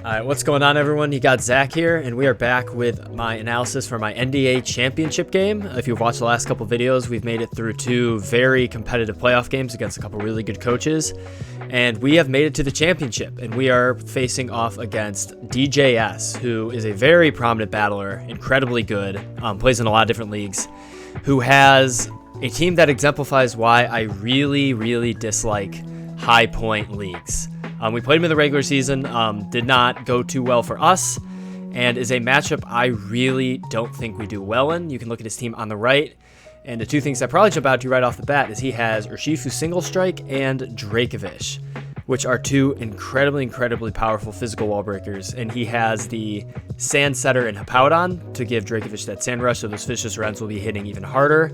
Alright, what's going on, everyone? You got Zach here, and we are back with my analysis for my NDA championship game. If you've watched the last couple videos, we've made it through two very competitive playoff games against a couple really good coaches, and we have made it to the championship, and we are facing off against DJS, who is a very prominent battler, incredibly good, plays in a lot of different leagues, who has a team that exemplifies why I really dislike high point leagues. We played him in the regular season, did not go too well for us, and is a matchup I really don't think we do well in. You can look at his team on the right, and the two things that probably jump out to you right off the bat is he has Urshifu Single Strike and Dracovish, which are two incredibly powerful physical wall breakers, and he has the Sand Setter and Hippowdon to give Dracovish that Sand Rush, so those Vicious Rends will be hitting even harder.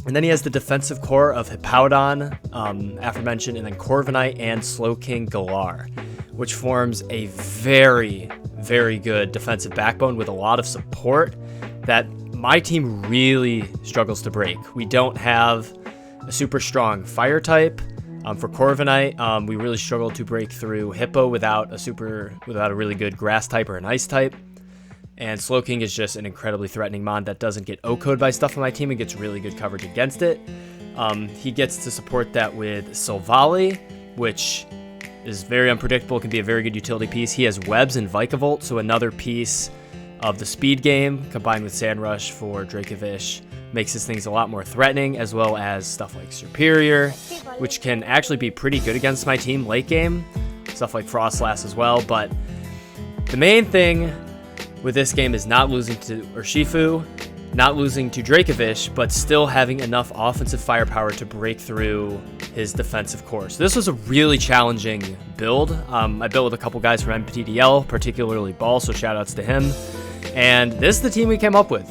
And then he has the defensive core of Hippowdon, aforementioned, and then Corviknight and Slowking Galar, which forms a very good defensive backbone with a lot of support that my team really struggles to break. We don't have a super strong fire type. For Corviknight, we really struggle to break through Hippo without a really good grass type or an ice type. And Slowking is just an incredibly threatening mon that doesn't get O-code by stuff on my team and gets really good coverage against it. He gets to support that with Silvally, which is very unpredictable, can be a very good utility piece. He has Webs and Vikavolt, so another piece of the speed game combined with Sand Rush for Dracovish makes his things a lot more threatening, as well as stuff like Superior, which can actually be pretty good against my team late game. Stuff like Frostlass as well, but the main thing with this game is not losing to Urshifu, not losing to Dracovish, but still having enough offensive firepower to break through his defensive core. So this was a really challenging build. I built with a couple guys from MPTDL, particularly Ball, so shoutouts to him. And this is the team we came up with.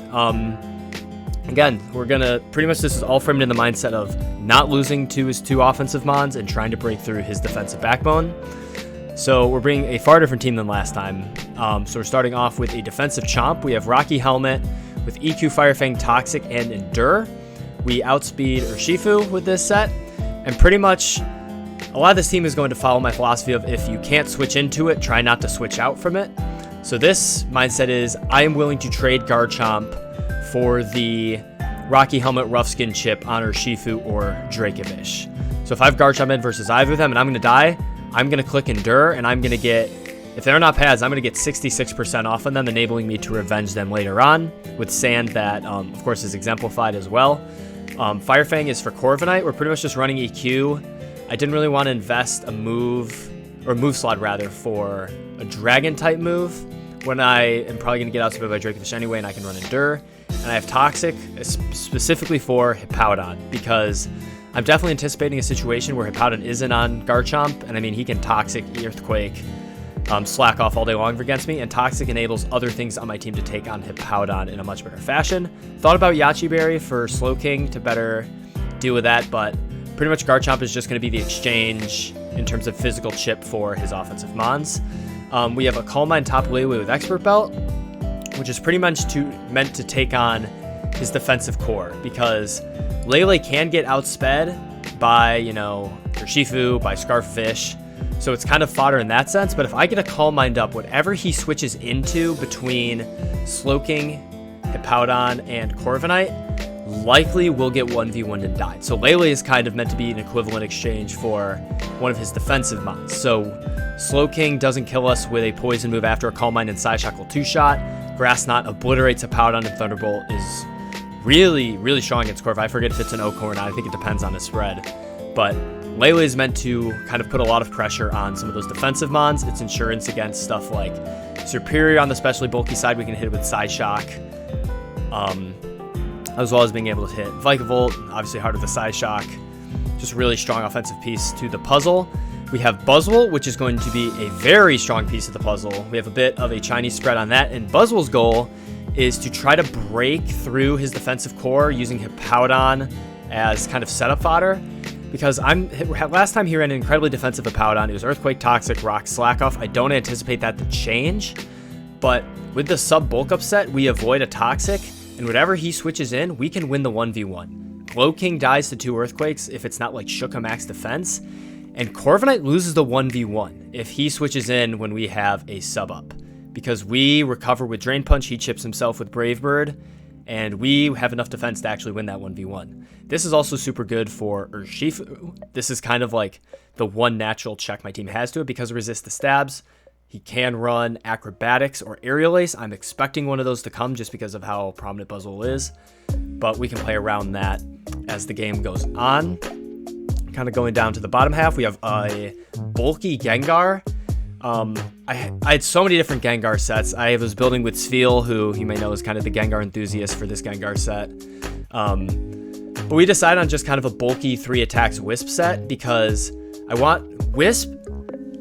Again, we're gonna this is all framed in the mindset of not losing to his two offensive mons and trying to break through his defensive backbone. So we're bringing a far different team than last time. So we're starting off with a defensive Chomp. We have Rocky Helmet with EQ, Firefang, Toxic, and Endure. We outspeed Urshifu with this set. And pretty much a lot of this team is going to follow my philosophy of if you can't switch into it, try not to switch out from it. So this mindset is I am willing to trade Garchomp for the Rocky Helmet Rough Skin chip on Urshifu or Dracovish. So if I have Garchomp in versus either of them and I'm going to die, I'm going to click Endure, and I'm going to get, if they're not pads, I'm going to get 66% off on them, enabling me to revenge them later on with Sand that, of course, is exemplified as well. Firefang is for Corviknight. We're pretty much just running EQ. I didn't really want to invest a move slot, rather, for a Dragon-type move when I am probably going to get outspeeded by Dracovish anyway, and I can run Endure. And I have Toxic specifically for Hippowdon, because I'm definitely anticipating a situation where Hippowdon isn't on Garchomp, and I mean, he can Toxic, Earthquake, slack off all day long against me, and Toxic enables other things on my team to take on Hippowdon in a much better fashion. Thought about Yachi Berry for Slowking to better deal with that, but pretty much Garchomp is just going to be the exchange in terms of physical chip for his offensive mons. We have a Calm Mind top Lele with Expert Belt, which is pretty much meant to take on his defensive core, because Lele can get outsped by, Urshifu, by Scarfish, so it's kind of fodder in that sense. But if I get a Calm Mind up, whatever he switches into between Slowking, Hippowdon, and Corviknight likely will get 1v1 and die. So Lele is kind of meant to be an equivalent exchange for one of his defensive mons. So Slowking doesn't kill us with a poison move after a Calm Mind and Side Shock will two-shot. Grass Knot obliterates Hippowdon, and Thunderbolt is really strong against Corv. I forget if it's an O-core or not. I think it depends on the spread. But Lele is meant to kind of put a lot of pressure on some of those defensive mons. It's insurance against stuff like Superior on the specially bulky side. We can hit it with Side Shock, as well as being able to hit Vikavolt, obviously hard with the Side Shock. Just really strong offensive piece to the puzzle. We have Buzzwole, which is going to be a very strong piece of the puzzle. We have a bit of a Chinese spread on that, and Buzzwole's goal is to try to break through his defensive core using Hippowdon as kind of setup fodder, because last time he ran an incredibly defensive Hippowdon. It was Earthquake, Toxic, Rock, Slack Off. I don't anticipate that to change, but with the sub bulk up set, we avoid a Toxic, and whatever he switches in, we can win the 1v1. Glow King dies to 2 Earthquakes if it's not like Shuka max defense, And Corviknight loses the 1v1 if he switches in when we have a sub up. Because we recover with Drain Punch, he chips himself with Brave Bird, and we have enough defense to actually win that 1v1. This is also super good for Urshifu. This is kind of like the one natural check my team has to it because it resists the stabs. He can run Acrobatics or Aerial Ace. I'm expecting one of those to come just because of how prominent Buzzwole is, but we can play around that as the game goes on. Kind of going down to the bottom half, we have a bulky Gengar. I had so many different Gengar sets. I was building with Sveal, who you may know is kind of the Gengar enthusiast for this Gengar set. But we decided on just kind of a bulky 3 attacks Wisp set because I want Wisp.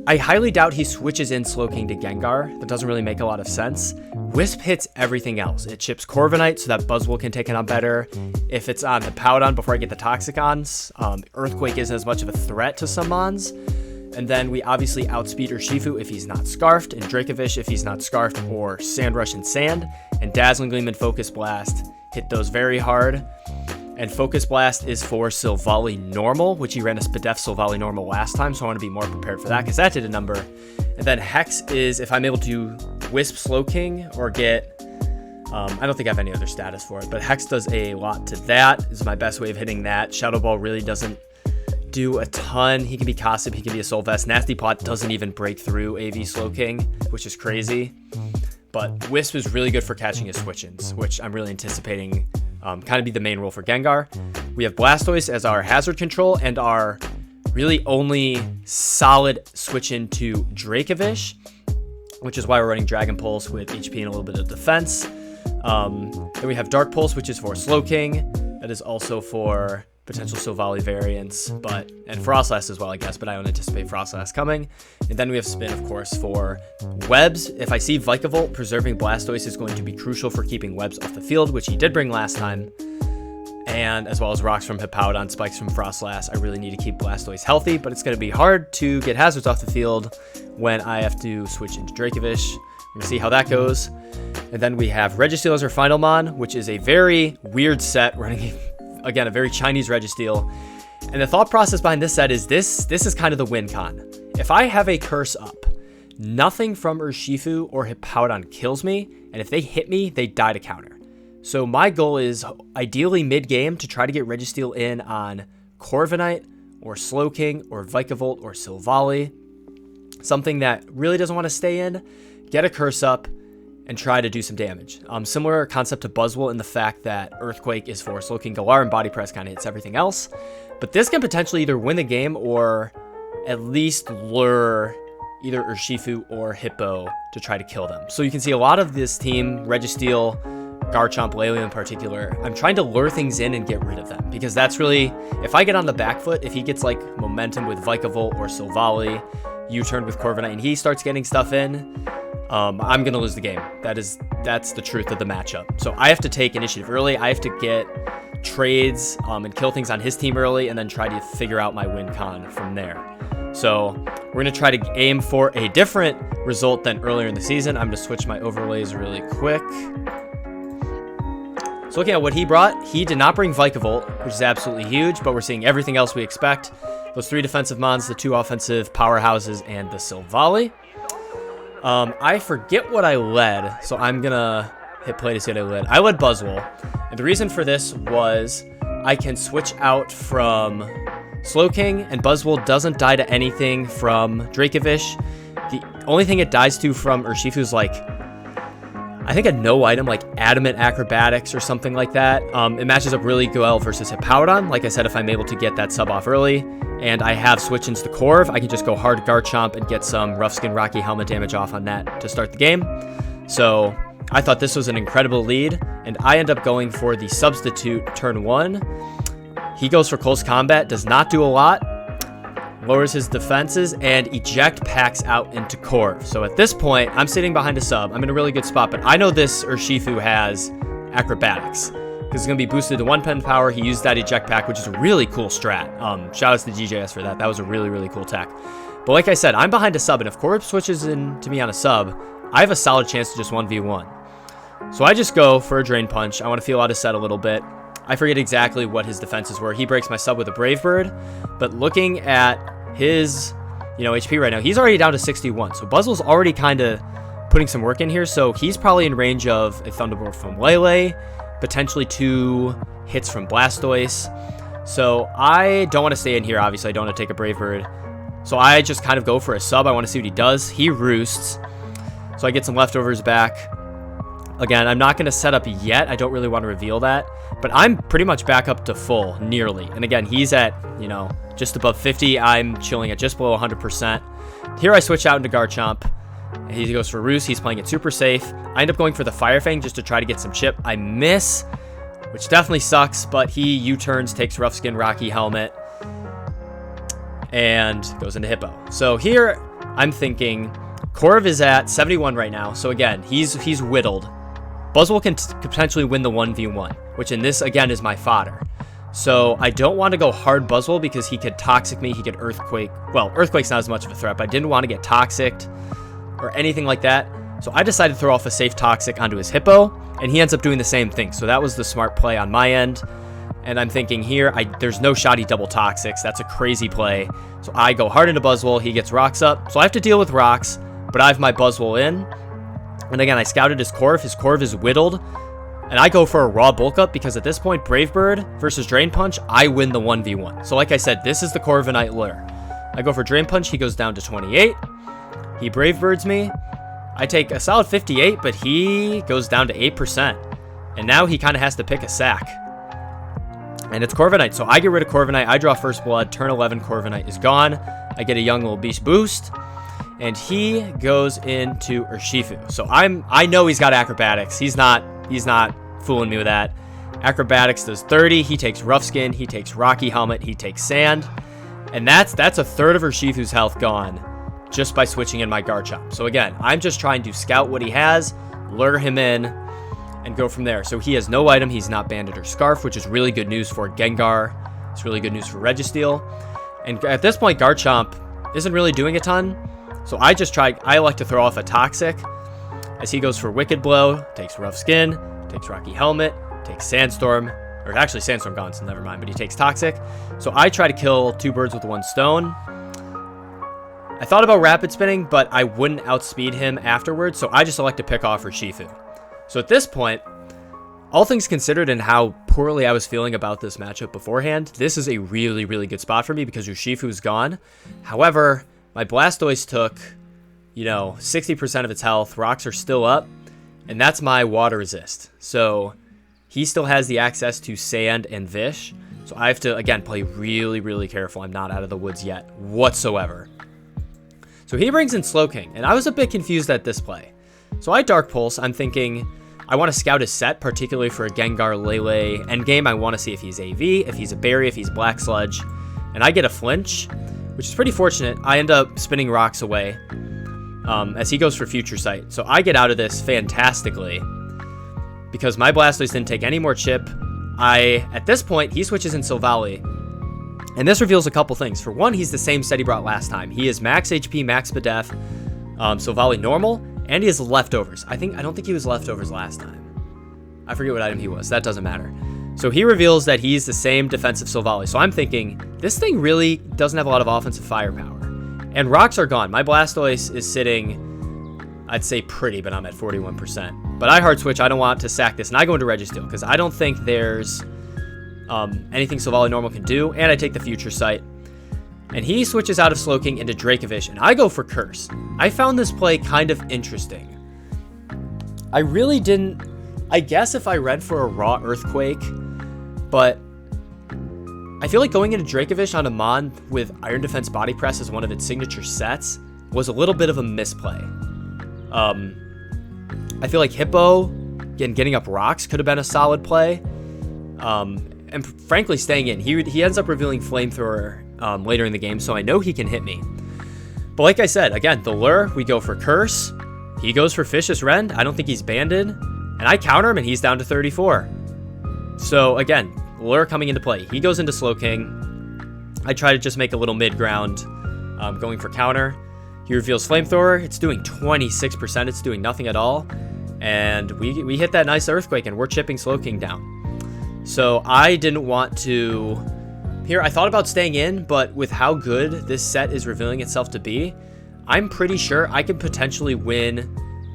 I highly doubt he switches in Slowking to Gengar. That doesn't really make a lot of sense. Wisp hits everything else. It chips Corviknight so that Buzzwole can take it on better. If it's on the Powdon before I get the Toxicons, Earthquake isn't as much of a threat to some Mons. And then we obviously outspeed Urshifu if he's not Scarfed, and Dracovish if he's not Scarfed or Sand Rush and Sand. And Dazzling Gleam and Focus Blast hit those very hard. And Focus Blast is for Silvally Normal, which he ran a Spadef Silvally Normal last time, so I want to be more prepared for that because that did a number. And then Hex is if I'm able to Wisp Slowking or get... I don't think I have any other status for it, but Hex does a lot to that. This is my best way of hitting that. Shadow Ball really doesn't do a ton. He can be Cossip, he can be a Soul Vest. Nasty Plot doesn't even break through AV Slowking, which is crazy. But Wisp is really good for catching his switch-ins, which I'm really anticipating kind of be the main role for Gengar. We have Blastoise as our hazard control and our really only solid switch into Dracovish, which is why we're running Dragon Pulse with HP and a little bit of defense. Then we have Dark Pulse, which is for Slowking. That is also for potential Silvally variants, and Frostlass as well, I guess, but I don't anticipate Frostlass coming. And then we have Spin, of course, for Webs. If I see Vikavolt, preserving Blastoise is going to be crucial for keeping Webs off the field, which he did bring last time. And as well as Rocks from Hippowdon, Spikes from Frostlass. I really need to keep Blastoise healthy, but it's going to be hard to get hazards off the field when I have to switch into Dracovish. We're going to see how that goes. And then we have Registeel as our final Mon, which is a very weird set running... Again, a very Chinese Registeel. And the thought process behind this set is this is kind of the win con. If I have a curse up, nothing from Urshifu or Hippowdon kills me, and if they hit me, they die to counter. So my goal is ideally mid-game to try to get Registeel in on Corviknight or Slowking or Vikavolt or Silvally. Something that really doesn't want to stay in, get a curse up, and try to do some damage. Similar concept to Buzzwole in the fact that Earthquake is for Slowking Galar and Body Press kind of hits everything else. But this can potentially either win the game or at least lure either Urshifu or Hippo to try to kill them. So you can see a lot of this team, Registeel, Garchomp, Lele in particular, I'm trying to lure things in and get rid of them. Because that's really, if I get on the back foot, if he gets like momentum with Vikavolt or Silvally, U-turn with Corviknight, and he starts getting stuff in, I'm going to lose the game. That's the truth of the matchup. So I have to take initiative early. I have to get trades and kill things on his team early and then try to figure out my win con from there. So we're going to try to aim for a different result than earlier in the season. I'm going to switch my overlays really quick. So looking at what he brought, he did not bring Vikavolt, which is absolutely huge, but we're seeing everything else we expect. Those 3 defensive Mons, the 2 offensive powerhouses, and the Silvally. I forget what I led, so I'm gonna hit play to see what I led. I led Buzzwole, and the reason for this was I can switch out from Slowking, and Buzzwole doesn't die to anything from Dracovish. The only thing it dies to from Urshifu is like, I think a no item like Adamant Acrobatics or something like that. It matches up really well versus Hippowdon. Like I said, if I'm able to get that sub off early, and I have switch into the Corv, I can just go hard Garchomp and get some Rough Skin Rocky Helmet damage off on that to start the game. So I thought this was an incredible lead, and I end up going for the substitute turn 1. He goes for close combat, does not do a lot, lowers his defenses, and eject packs out into Corv. So at this point, I'm sitting behind a sub. I'm in a really good spot, but I know this Urshifu has Acrobatics, because it's going to be boosted to 1 pen power. He used that eject pack, which is a really cool strat. Shout outs to DJS for that. That was a really, really cool tech. But like I said, I'm behind a sub, and if Corv switches in to me on a sub, I have a solid chance to just 1v1. So I just go for a Drain Punch. I want to feel out his set a little bit. I forget exactly what his defenses were. He breaks my sub with a Brave Bird, but looking at his, HP right now, he's already down to 61. So Buzzwell's already kind of putting some work in here. So he's probably in range of a Thunderbolt from Lele, potentially 2 hits from Blastoise. So I don't want to stay in here. Obviously, I don't want to take a Brave Bird. So I just kind of go for a sub. I want to see what he does. He roosts. So I get some leftovers back. Again, I'm not going to set up yet. I don't really want to reveal that. But I'm pretty much back up to full, nearly. And again, he's at, just above 50. I'm chilling at just below 100%. Here I switch out into Garchomp. He goes for Roost. He's playing it super safe. I end up going for the Fire Fang just to try to get some chip. I miss, which definitely sucks. But he U-turns, takes Rough Skin, Rocky Helmet, and goes into Hippo. So here I'm thinking Corv is at 71 right now. So again, he's whittled. Buzzwell can potentially win the 1v1, which in this, again, is my fodder. So I don't want to go hard Buzzwell because he could Toxic me. He could Earthquake. Well, Earthquake's not as much of a threat, but I didn't want to get Toxicked or anything like that. So I decided to throw off a safe Toxic onto his Hippo, and he ends up doing the same thing. So that was the smart play on my end. And I'm thinking here, there's no shot he double Toxics. That's a crazy play. So I go hard into Buzzwell. He gets Rocks up. So I have to deal with Rocks, but I have my Buzzwell in. And again, I scouted his Corv. His Corv is whittled. And I go for a raw bulk up because at this point, Brave Bird versus Drain Punch, I win the 1v1. So like I said, this is the Corviknight lure. I go for Drain Punch. He goes down to 28. He Brave Birds me. I take a solid 58, but he goes down to 8%. And now he kind of has to pick a sack. And it's Corviknight. So I get rid of Corviknight. I draw First Blood. Turn 11, Corviknight is gone. I get a young little beast boost. And he goes into Urshifu. So I know he's got Acrobatics. He's not fooling me with that. Acrobatics does 30. He takes Rough Skin. He takes Rocky Helmet. He takes Sand. And that's a third of Urshifu's health gone just by switching in my Garchomp. So again, I'm just trying to scout what he has, lure him in, and go from there. So he has no item. He's not Bandit or Scarf, which is really good news for Gengar. It's really good news for Registeel. And at this point, Garchomp isn't really doing a ton. So I like to throw off a Toxic as he goes for Wicked Blow, takes Rough Skin, takes Rocky Helmet, takes Sandstorm, or actually Sandstorm gone, so never mind, but he takes Toxic. So I try to kill 2 birds with 1 stone. I thought about Rapid Spinning, but I wouldn't outspeed him afterwards, so I just elect to pick off Urshifu. So at this point, all things considered and how poorly I was feeling about this matchup beforehand, this is a really, really good spot for me because Urshifu's gone. However, my Blastoise took, 60% of its health. Rocks are still up, and that's my Water Resist. So he still has the access to Sand and Vish. So I have to, again, play really, really careful. I'm not out of the woods yet whatsoever. So he brings in Slowking, and I was a bit confused at this play. So I Dark Pulse. I'm thinking I want to scout his set, particularly for a Gengar Lele endgame. I want to see if he's AV, if he's a Berry, if he's Black Sludge. And I get a flinch, which is pretty fortunate. I end up spinning Rocks away as he goes for Future Sight. So I get out of this fantastically because my Blastoise didn't take any more chip. At this point, he switches in Silvally. And this reveals a couple things. For one, he's the same set he brought last time. He is max HP, max Spadef, Silvally normal, and he has leftovers. I don't think he was leftovers last time. I forget what item he was. That doesn't matter. So he reveals that he's the same defensive Silvally. So I'm thinking, this thing really doesn't have a lot of offensive firepower. And Rocks are gone. My Blastoise is sitting, I'd say pretty, but I'm at 41%. But I hard switch. I don't want to sack this. And I go into Registeel because I don't think there's anything Silvally normal can do. And I take the Future Sight. And he switches out of Slowking into Dracovish. And I go for Curse. I found this play kind of interesting. I really didn't... I guess if I read for a raw Earthquake, but I feel like going into Dracovish on a Mon with Iron Defense Body Press as one of its signature sets was a little bit of a misplay. I feel like Hippo, again, getting up Rocks could have been a solid play. And frankly, staying in. He ends up revealing Flamethrower later in the game, so I know he can hit me. But like I said, again, the lure, we go for Curse. He goes for Vicious Rend. I don't think he's banded. And I counter him, and he's down to 34. So, again, lure coming into play. He goes into Slowking. I try to just make a little mid-ground going for counter. He reveals Flamethrower. It's doing 26%. It's doing nothing at all. And we hit that nice Earthquake, and we're chipping Slowking down. So I didn't want to Here, I thought about staying in, but with how good this set is revealing itself to be, I'm pretty sure I could potentially win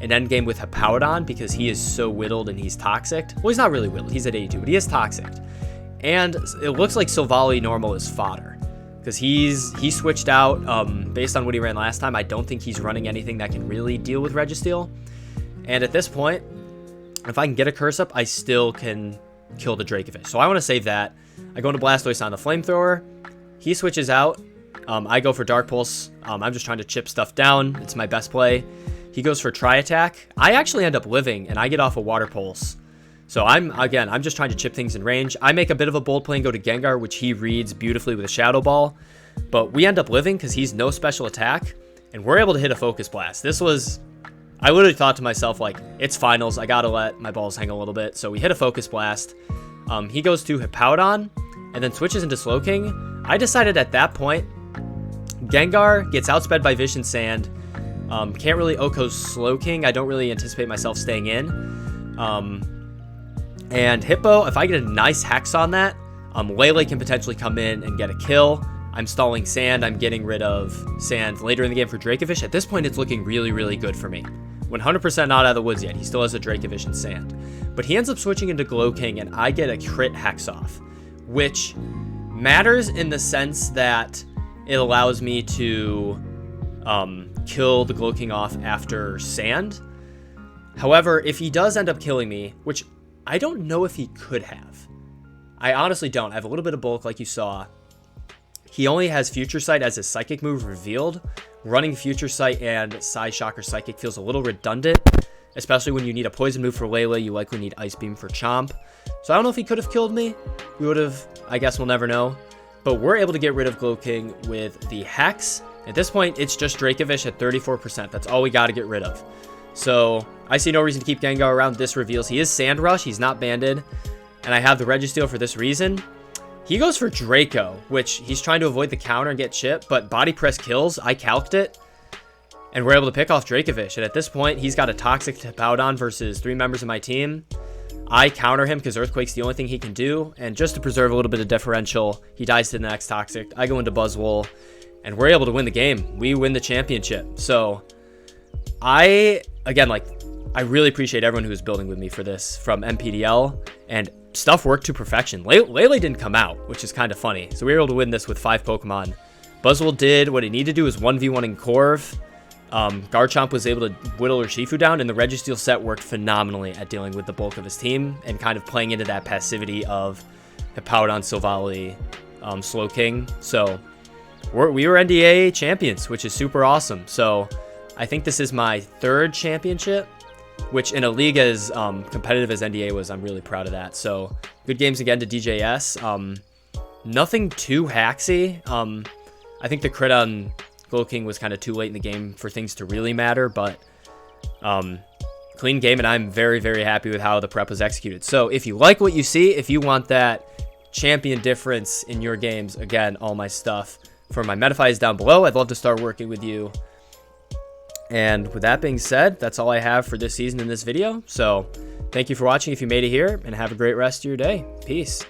an endgame with Hippowdon because he is so whittled and he's toxic. Well, he's not really whittled. He's at 82, but he is toxic. And it looks like Silvally normal is fodder because he switched out based on what he ran last time. I don't think he's running anything that can really deal with Registeel. And at this point, if I can get a curse up, I still can kill the Dracovish. So I want to save that. I go into Blastoise on the Flamethrower. He switches out. I go for Dark Pulse. I'm just trying to chip stuff down. It's my best play. He goes for Tri-Attack. I actually end up living, and I get off a Water Pulse. So I'm just trying to chip things in range. I make a bit of a bold play and go to Gengar, which he reads beautifully with a Shadow Ball. But we end up living because he's no special attack, and we're able to hit a Focus Blast. This was... I literally thought to myself, like, it's finals. I gotta let my balls hang a little bit. So we hit a Focus Blast. He goes to Hippowdon, and then switches into Slowking. I decided at that point, Gengar gets outsped by Vision Sand. Can't really OHKO Slowking. I don't really anticipate myself staying in. And Hippo, if I get a nice Hex on that, Lele can potentially come in and get a kill. I'm stalling Sand. I'm getting rid of Sand later in the game for Dracovish. At this point, it's looking really, really good for me. 100% not out of the woods yet. He still has a Dracovish and Sand. But he ends up switching into Glowking, and I get a crit Hex off, which matters in the sense that it allows me to kill the Glowking off after Sand. However, if he does end up killing me, which I don't know if he could have. I honestly don't. I have a little bit of bulk like you saw. He only has Future Sight as his Psychic move revealed. Running Future Sight and Psyshock or Psychic feels a little redundant, especially when you need a Poison move for Lele. You likely need Ice Beam for Chomp. So I don't know if he could have killed me. We would have, I guess we'll never know. But we're able to get rid of Glowking with the Hex. At this point, it's just Dracovish at 34%. That's all we got to get rid of. So I see no reason to keep Gengar around. This reveals he is Sand Rush. He's not banded. And I have the Registeel for this reason. He goes for Draco, which he's trying to avoid the counter and get chip, but Body Press kills. I calced it, and we're able to pick off Dracovish. And at this point, he's got a Toxic Hippowdon versus 3 members of my team. I counter him because Earthquake's the only thing he can do, and just to preserve a little bit of differential, he dies to the next Toxic. I go into Buzzwole, and we're able to win the game. We win the championship. So I really appreciate everyone who was building with me for this, from MPDL, and stuff worked to perfection. Lele didn't come out, which is kind of funny. So we were able to win this with 5 Pokemon. Buzzwole did what it needed to do, was 1v1 in Corv. Garchomp was able to whittle Urshifu down, and the Registeel set worked phenomenally at dealing with the bulk of his team and kind of playing into that passivity of Hippowdon, Silvally, Slowking. So we were NDA champions, which is super awesome. So I think this is my 3rd championship, which in a league as competitive as NDA was, I'm really proud of that. So good games again to DJS. Nothing too hacksy. I think the crit on Glowking was kind of too late in the game for things to really matter, but clean game, and I'm very, very happy with how the prep was executed. So if you like what you see, if you want that champion difference in your games, again, all my stuff for my Metafy is down below. I'd love to start working with you. And with that being said, that's all I have for this season in this video. So thank you for watching if you made it here, and have a great rest of your day. Peace.